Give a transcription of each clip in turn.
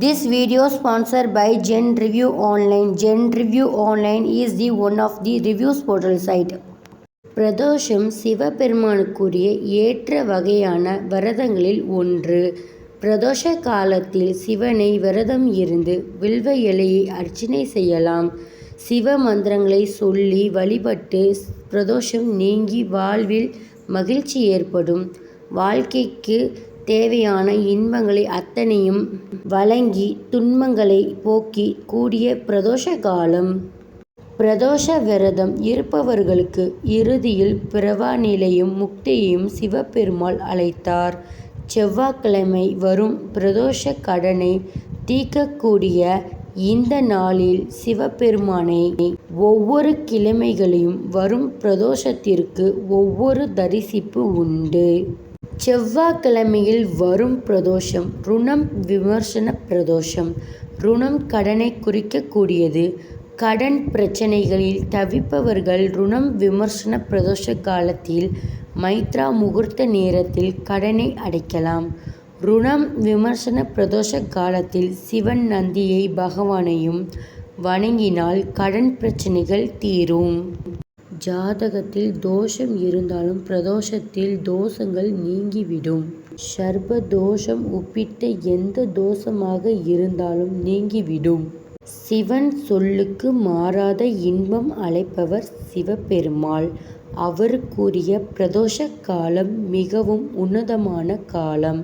This video sponsored by Gen Review Online. Gen Review Online is the one of the reviews portal site. Pradosham சிவபெருமானுக்குரிய ஏற்ற வகையான விரதங்களில் ஒன்று. பிரதோஷ காலத்தில் சிவனை விரதம் இருந்து வில்வ இலையை அர்ச்சனை செய்யலாம். சிவ மந்திரங்களை சொல்லி வழிபட்டு பிரதோஷம் நீங்கி வாழ்வில் மகிழ்ச்சி ஏற்படும். வாழ்க்கைக்கு தேவையான இன்பங்களை அத்தனையும் வழங்கி துன்பங்களை போக்கி கூடிய பிரதோஷ காலம். பிரதோஷ விரதம் இருப்பவர்களுக்கு இறுதியில் பிறவா நிலையும் முக்தியையும் சிவபெருமாள் அளித்தார். செவ்வாய்க்கிழமை வரும் பிரதோஷ கடனை தீர்க்கக்கூடிய இந்த நாளில் சிவபெருமானை ஒவ்வொரு கிழமைகளையும் வரும் பிரதோஷத்திற்கு ஒவ்வொரு தரிசிப்பு உண்டு. செவ்வாய்க்கிழமையில் வரும் பிரதோஷம் ருணம் விமர்சன பிரதோஷம். ருணம் கடனை குறிக்கக்கூடியது. கடன் பிரச்சனைகளில் தவிப்பவர்கள் ருணம் விமர்சன பிரதோஷ காலத்தில் மைத்ரா முகூர்த்த நேரத்தில் கடனை அடைக்கலாம். ருணம் விமர்சன பிரதோஷ காலத்தில் சிவன் நந்தியை பகவானையும் வணங்கினால் கடன் பிரச்சனைகள் தீரும். ஜாதகத்தில் தோஷம் இருந்தாலும் பிரதோஷத்தில் தோஷங்கள் நீங்கிவிடும். சர்ப தோஷம் உட்பட்ட எந்த தோஷமாக இருந்தாலும் நீங்கிவிடும். சிவன் சொல்லுக்கு மாறாத இன்பம் அளிப்பவர் சிவபெருமாள். அவருக்குரிய பிரதோஷ காலம் மிகவும் உன்னதமான காலம்.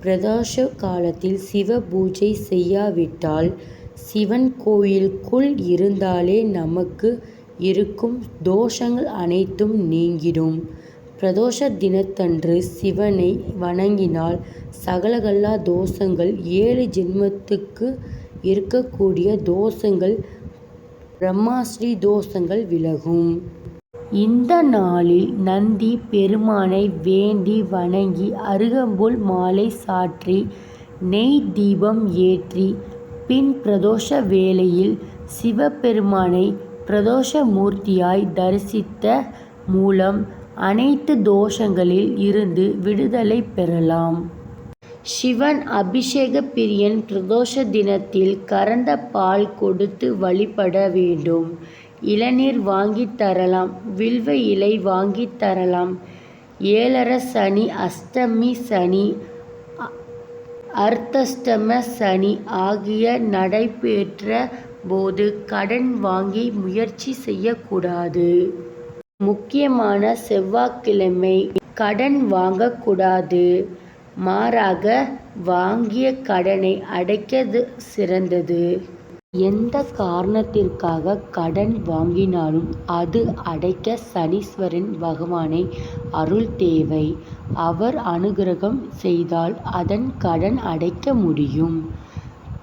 பிரதோஷ காலத்தில் சிவ பூஜை செய்யாவிட்டால் சிவன் கோயிலுக்குள் இருந்தாலே நமக்கு இருக்கும் தோஷங்கள் அனைத்தும் நீங்கிடும். பிரதோஷ தினத்தன்று சிவனை வணங்கினால் சகலகலா தோஷங்கள் 7 ஜென்மத்துக்கு இருக்கக்கூடிய தோஷங்கள் பிரம்மாஸ்ரீ தோஷங்கள் விலகும். இந்த நாளில் நந்தி பெருமானை வேண்டி வணங்கி அருகம்புல் மாலை சாற்றி நெய் தீபம் ஏற்றி பின் பிரதோஷ வேளையில் சிவபெருமானை பிரதோஷ மூர்த்தியாய் தரிசித்த மூலம் அனைத்து தோஷங்களில் இருந்து விடுதலை பெறலாம். சிவன் அபிஷேக பிரியன். பிரதோஷ தினத்தில் கறந்த பால் கொடுத்து வழிபட வேண்டும். இளநீர் வாங்கி தரலாம். வில்வ இலை வாங்கி தரலாம். 7 சனி, அஷ்டமி சனி, அர்த்தாஷ்டம சனி ஆகிய நடைபெற்ற போது கடன் வாங்கி முயற்சி செய்யக்கூடாது. முக்கியமான செவ்வாய்க்கிழமை கடன் வாங்கக்கூடாது. மாறாக வாங்கிய கடனை அடைக்கிறது சிறந்தது. எந்த காரணத்திற்காக கடன் வாங்கினாலும் அது அடைக்க சனீஸ்வரன் பகவானை அருள் தேவை. அவர் அனுகிரகம் செய்தால் அதன் கடன் அடைக்க முடியும்.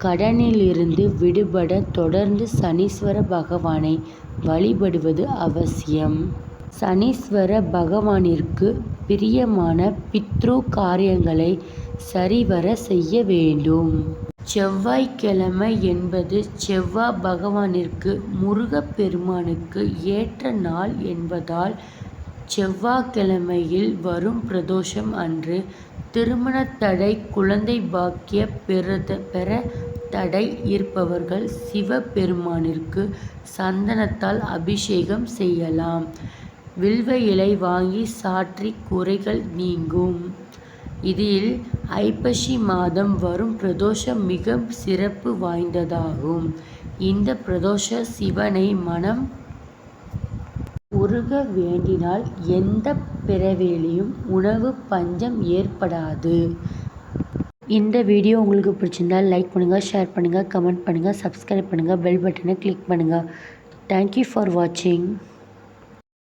கடனிலிருந்து விடுபட தொடர்ந்து சனீஸ்வர பகவானை வழிபடுவது அவசியம். சனீஸ்வர பகவானிற்கு பிரியமான பித்ரு காரியங்களை சரிவர செய்ய வேண்டும். செவ்வாய்க்கிழமை என்பது செவ்வாய் பகவானிற்கு முருகப்பெருமானுக்கு ஏற்ற நாள் என்பதால் செவ்வாய்க்கிழமையில் வரும் பிரதோஷம் அன்று திருமண தடை, குழந்தை பாக்கிய பெற தடை இருப்பவர்கள் சிவபெருமானிற்கு சந்தனத்தால் அபிஷேகம் செய்யலாம். வில்வ இலை வாங்கி சாற்றி குறைகள் நீங்கும். இதில் ஐப்பசி மாதம் வரும் பிரதோஷம் மிக சிறப்பு வாய்ந்ததாகும். இந்த பிரதோஷ சிவனை மனம் உருக வேண்டினால் எந்த பிறவியிலும் உணவு பஞ்சம் ஏற்படாது. இந்த வீடியோ உங்களுக்கு பிடிச்சிருந்தால் லைக் பண்ணுங்கள், ஷேர் பண்ணுங்கள், கமெண்ட் பண்ணுங்கள், சப்ஸ்கிரைப் பண்ணுங்கள், பெல் பட்டனை கிளிக் பண்ணுங்கள். தேங்க்யூ ஃபார் வாட்சிங்.